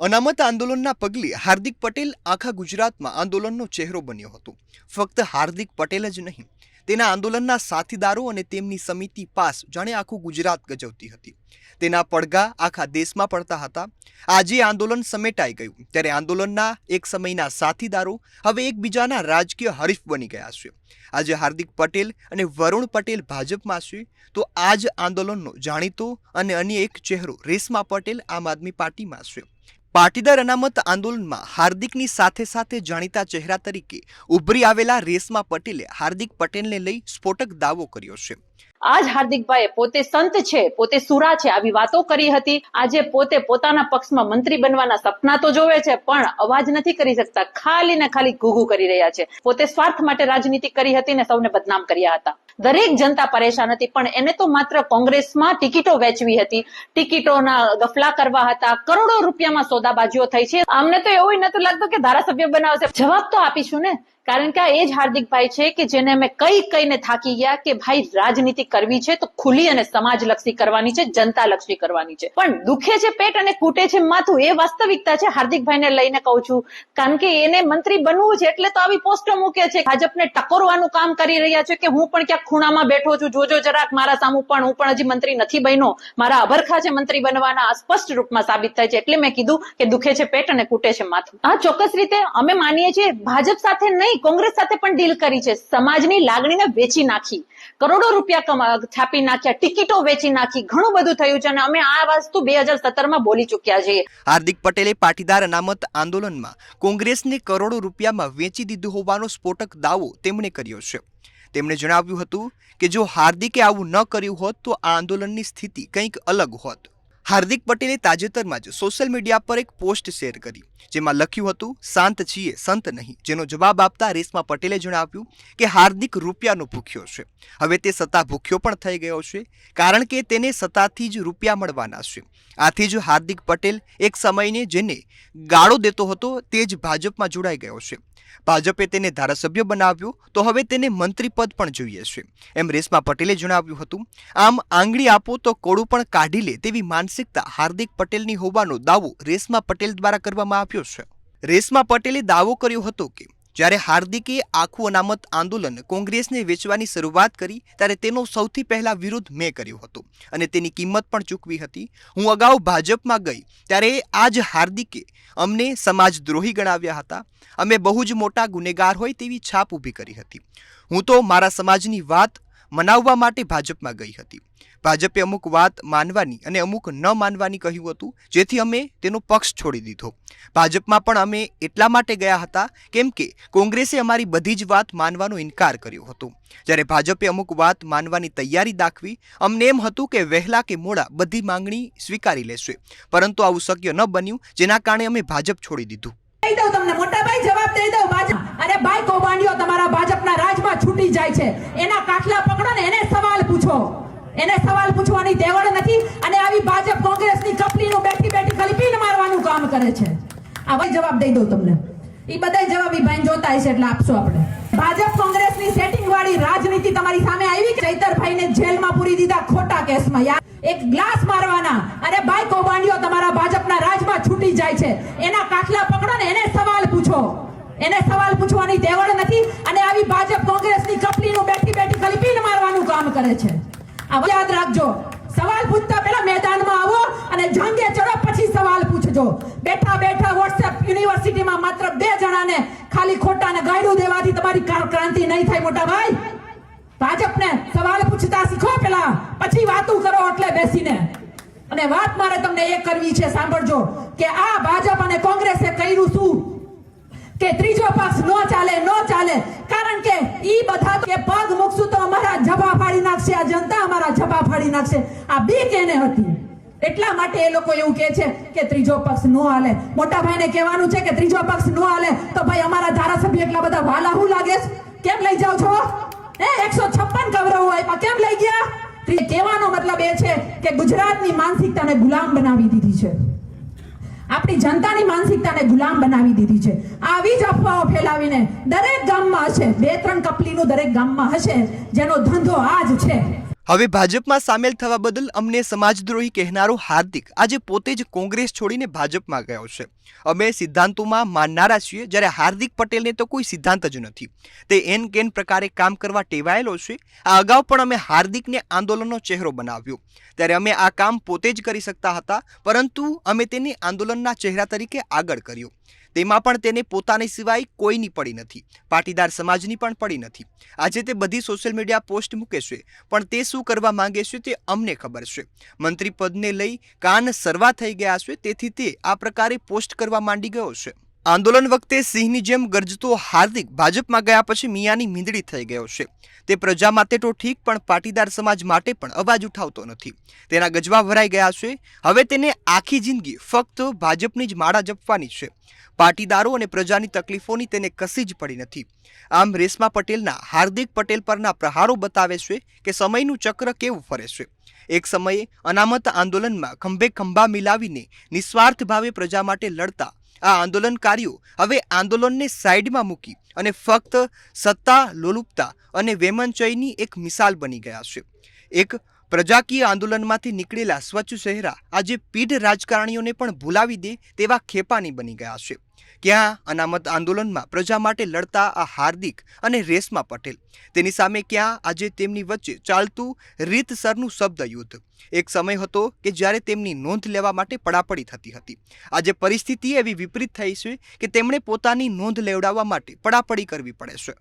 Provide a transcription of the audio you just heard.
અનામત આંદોલનના પગલે હાર્દિક પટેલ આખા ગુજરાતમાં આંદોલનનો ચહેરો બન્યો હતો। ફક્ત હાર્દિક પટેલ જ નહીં, તેના આંદોલનના સાથીદારો અને તેમની સમિતિ પાસ જાણે આખું ગુજરાત ગજવતી હતી। તેના પડઘા આખા દેશમાં પડતા હતા। આજે આંદોલન સમેટાઈ ગયું ત્યારે આંદોલનના એક સમયના સાથીદારો હવે એકબીજાના રાજકીય હરીફ બની ગયા છે। આજે હાર્દિક પટેલ અને વરુણ પટેલ ભાજપમાં છે તો આ જ આંદોલનનો જાણીતો અને અન્ય એક ચહેરો રેશમા પટેલ આમ આદમી પાર્ટીમાં છે। પાટીદાર અનામત આંદોલનમાં હાર્દિકની સાથે સાથે જાણીતા ચહેરા તરીકે ઉભરી આવેલા રેશમા પટેલે હાર્દિક પટેલને લઈ સ્ફોટક દાવો કર્યો છે। આજ હાર્દિકભાઈ પોતે સંત છે, પોતે સુરા છે, આવી વાતો કરી હતી। આજે પોતે પોતાના પક્ષમાં મંત્રી બનવાના સપના તો જોવે છે પણ અવાજ નથી કરી શકતા, ખાલી ને ખાલી ઘૂઘું કરી રહ્યા છે। પોતે સ્વાર્થ માટે રાજનીતિ કરી હતી ને સૌને બદનામ કર્યા હતા। દરેક જનતા પરેશાન હતી પણ એને તો માત્ર કોંગ્રેસમાં ટિકિટો વેચવી હતી, ટિકિટોના ગફલા કરવા હતા, કરોડો રૂપિયામાં સોદાબાજીઓ થઈ છે। અમને તો એવું નતું લાગતું કે ધારાસભ્ય બનાવશે। જવાબ તો આપીશું ને, કારણ કે આ એ જ હાર્દિકભાઈ છે કે જેને અમે કઈને થાકી ગયા કે ભાઈ રાજનીતિ કરવી છે તો ખુલ્લી અને સમાજલક્ષી કરવાની છે, જનતાલક્ષી કરવાની છે, પણ દુખે છે પેટ અને કૂટે છે માથું, એ વાસ્તવિકતા છે। હાર્દિકભાઈને લઈને કહું છું, કારણ કે એને મંત્રી બનવું છે એટલે તો આવી પોસ્ટો મૂકે છે, ભાજપને ટકોરવાનું કામ કરી રહ્યા છે કે હું પણ ક્યાંક ખૂણામાં બેઠો છું, જોજો જરાક મારા સામું, પણ હું પણ હજી મંત્રી નથી બન્યો, મારા અભરખા છે મંત્રી બનવાના, સ્પષ્ટ રૂપમાં સાબિત થાય છે। એટલે મેં કીધું કે દુખે છે પેટ અને કૂટે છે માથું। હા, ચોક્કસ રીતે અમે માનીએ છીએ ભાજપ સાથે નહીં, કોંગ્રેસ સાથે પણ ડીલ કરી છે, સમાજની લાગણીને વેચી નાખી, કરોડો રૂપિયા છાપી નાખ્યા, ટિકિટો વેચી નાખી, ઘણું બધું થયું છે અને અમે આ વસ્તુ 2017માં બોલી ચૂક્યા છીએ। હાર્દિક પટેલે પાટીદાર અનામત આંદોલનમાં કોંગ્રેસને કરોડો રૂપિયામાં વેચી દીધું હોવાનો સ્ફોટક દાવો તેમણે કર્યો છે। તેમણે જણાવ્યું હતું કે જો હાર્દિકે આવું ન કર્યું હોત તો આ આંદોલનની સ્થિતિ કંઈક અલગ હોત। હાર્દિક પટેલે તાજેતરમાં જ સોશિયલ મીડિયા પર એક પોસ્ટ શેર કરી જેમાં લખ્યું હતું, શાંત છીએ સંત નહીં, જેનો જવાબ આપતા રેશમા પટેલે જણાવ્યું કે હાર્દિક રૂપિયાનો ભૂખ્યો છે, હવે તે સત્તા ભૂખ્યો પણ થઈ ગયો છે, કારણ કે તેને સત્તાથી જ રૂપિયા મળવાના છે। આથી જ હાર્દિક પટેલ એક સમયને જેને ગાળો દેતો હતો તે જ ભાજપમાં જોડાઈ ગયો છે। ભાજપે તેને ધારાસભ્ય બનાવ્યો તો હવે તેને મંત્રી પદ પણ જોઈએ છે, એમ રેશમા પટેલે જણાવ્યું હતું। આમ આંગળી આપો તો કોળું પણ કાઢી લે તેવી માનસિકતા હાર્દિક પટેલની હોવાનો દાવો રેશમા પટેલ દ્વારા કરવામાં આવ્યો છે। રેશમા પટેલે દાવો કર્યો હતો કે જ્યારે હાર્દિકે આખું અનામત આંદોલન કોંગ્રેસને વેચવાની શરૂઆત કરી ત્યારે તેનો સૌથી પહેલા વિરોધ મેં કર્યો હતો અને તેની કિંમત પણ ચૂકવી હતી। હું અગાઉ ભાજપમાં ગઈ ત્યારે આ જ હાર્દિકે અમને સમાજદ્રોહી ગણાવ્યા હતા, અમે બહુ જ મોટા ગુનેગાર હોય તેવી છાપ ઊભી કરી હતી। હું તો મારા સમાજની વાત મનાવવા માટે ભાજપમાં ગઈ હતી, ભાજપે અમુક વાત માનવાની અને અમુક ન માનવાની કહ્યું હતું, જેથી અમે તેનો પક્ષ છોડી દીધો। ભાજપમાં પણ અમે એટલા માટે ગયા હતા કેમ કે કોંગ્રેસે અમારી બધી જ વાત માનવાનો ઇનકાર કર્યો હતો, જ્યારે ભાજપે અમુક વાત માનવાની તૈયારી દાખવી। અમને એમ હતું કે વહેલા કે મોડા બધી માંગણી સ્વીકારી લેશે, પરંતુ આવું શક્ય ન બન્યું, જેના કારણે અમે ભાજપ છોડી દીધું। તમને મોટા ભાઈ જવાબ દઈ દઉં, ભાજપ અરે ભાઈ કૌભાંડીઓ તમારા ભાજપના રાજમાં છૂટી જાય છે, એના કાટલા પકડો ને એને સવાલ પૂછો, એને સવાલ પૂછવાની તેવડ નથી અને આવી ભાજપ કોંગ્રેસની કપલીનું બેઠી બેઠી ખાલી પીન મારવાનું કામ કરે છે। આ ભાઈ જવાબ દઈ દઉં તમને, એ બધા જવાબ ઈ ભાઈ જોતા હશે એટલે આપશો આપણે। ભાજપ કોંગ્રેસની સેટિંગ વાળી રાજનીતિ તમારી સામે આવી કે ચૈતરભાઈને જેલમાં પૂરી દીધા ખોટા કેસમાં, યાર એક ગ્લાસ મારવાના, અરે ભાઈ કૌભાંડીઓ તમારા ભાજપના રાજમાં છૂટી જાય છે, એના કાટલા પકડો ને એને સવાલ પૂછો, એને સવાલ પૂછવાની તેવડ નથી અને આવી ભાજપ કોંગ્રેસની કપલીનું બેઠી બેઠી ખાલી પીન મારવાનું કામ કરે છે। આ યાદ રાખજો, સવાલ પૂછતા પહેલા મેદાનમાં આવો અને જંગે ચડો પછી સવાલ પૂછજો। બેઠા બેઠા વોટ્સએપ યુનિવર્સિટીમાં માત્ર 2 જણાને ખાલી ખોટાને ગાયડું દેવાથી તમારી ક્રાંતિ નહીં થાય મોટા ભાઈ। ભાજપને સવાલ પૂછતા શીખો પેલા, પછી વાતું કરો એટલે બેસીને। અને વાત મારે તમને એ કરવી છે, સાંભળજો કે આ ભાજપ અને કોંગ્રેસે કર્યું શું કે ત્રીજો પક્ષ નો ચાલે, કારણ કે ઈ બધા કે પગ મૂકશું તો અમારા જબા ફાડી નાખશે, આ જનતા અમારા જબા ફાડી નાખશે, આ બીક એને હતી, એટલા માટે એ લોકો એવું કહે છે કે ત્રીજો પક્ષ નો હાલે। મોટા ભાઈને કહેવાનું છે કે ત્રીજો પક્ષ નો હાલે તો ભાઈ અમારા ધારાસભ્ય એટલા બધા વાલા હું લાગે છે, કેમ લઈ જાવ છો? 156 કવરવો આપ્યા, કેમ લઈ ગયા? કહેવાનો મતલબ એ છે કે ગુજરાતની માનસિકતાને ગુલામ બનાવી દીધી છે, આપણી જનતાની માનસિકતાને ગુલામ બનાવી દીધી છે। આવી જ અફવાઓ ફેલાવીને દરેક ગામમાં હશે 2-3 કપલીનું દરેક ગામમાં હશે જેનો ધંધો આ જ છે। હવે ભાજપમાં સામેલ થવા બદલ અમને સમાજદ્રોહી કહેનારો હાર્દિક આજે પોતે જ કોંગ્રેસ છોડીને ભાજપમાં ગયો છે. અમે સિદ્ધાંતોમાં માનનારા છીએ, જ્યારે હાર્દિક પટેલને તો કોઈ સિદ્ધાંત જ નથી. તે એન કેન પ્રકારે કામ કરવા ટેવાયેલો છે. આ અગાઉ પણ અમે હાર્દિકને આંદોલનનો ચહેરો બનાવ્યો, ત્યારે અમે આ કામ પોતે જ કરી શકતા હતા, પરંતુ અમે તેને આંદોલનના ચહેરા તરીકે આગળ કર્યો. તેમાં પણ તેને પોતાની સિવાય કોઈની પડી નથી, પાટીદાર સમાજની પણ પડી નથી. આજે તે બધી સોશિયલ મીડિયા પોસ્ટ મૂકે છે, પણ તે શું કરવા માંગે છે તે અમને ખબર છે. મંત્રી પદને લઈ કાન સરવા થઈ ગયા છે, તેથી તે આ પ્રકારે પોસ્ટ કરવા માંડી ગયો છે. આંદોલન વખતે સિંહની જેમ ગરજતો હાર્દિક ભાજપમાં ગયા પછી મિયાની મીંદડી થઈ ગયો છે. તે પ્રજા માટે તો ઠીક, પણ પાટીદાર સમાજ માટે પણ અવાજ ઉઠાવતો નથી. તેના ગજવા ભરાઈ ગયા છે. હવે તેને આખી જિંદગી ફક્ત ભાજપની જ માળા જપવાની છે. પાટીદારો અને પ્રજાની તકલીફોની તેને કસી જ પડી નથી. આમ રેશમા પટેલના હાર્દિક પટેલ પરના પ્રહારો બતાવે છે કે સમયનું ચક્ર કેવું ફરે છે. એક સમયે અનામત આંદોલનમાં ખંભે ખંભા મિલાવીને નિસ્વાર્થ ભાવે પ્રજા માટે લડતા આ આંદોલનકારીઓ હવે આંદોલનને સાઈડમાં મૂકી અને ફક્ત સત્તા લોલુપતા અને વેમનચયની એક મિસાલ બની ગયા છે. એક પ્રજાકીય આંદોલનમાંથી નીકળેલા સ્વચ્છ ચહેરા આજે પીઢ રાજકારણીઓને પણ ભૂલાવી દે તેવા ખેપાની બની ગયા છે. ક્યાં અનામત આંદોલનમાં પ્રજા માટે લડતા આ હાર્દિક અને રેશમા પટેલ, તેની સામે ક્યાં આજે તેમની વચ્ચે ચાલતું રીતસરનું શબ્દ યુદ્ધ. એક સમય હતો કે જ્યારે તેમની નોંધ લેવા માટે પડાપડી થતી હતી. આજે પરિસ્થિતિ એવી વિપરીત થઈ છે કે તેમણે પોતાની નોંધ લેવડાવવા માટે પડાપડી કરવી પડે છે.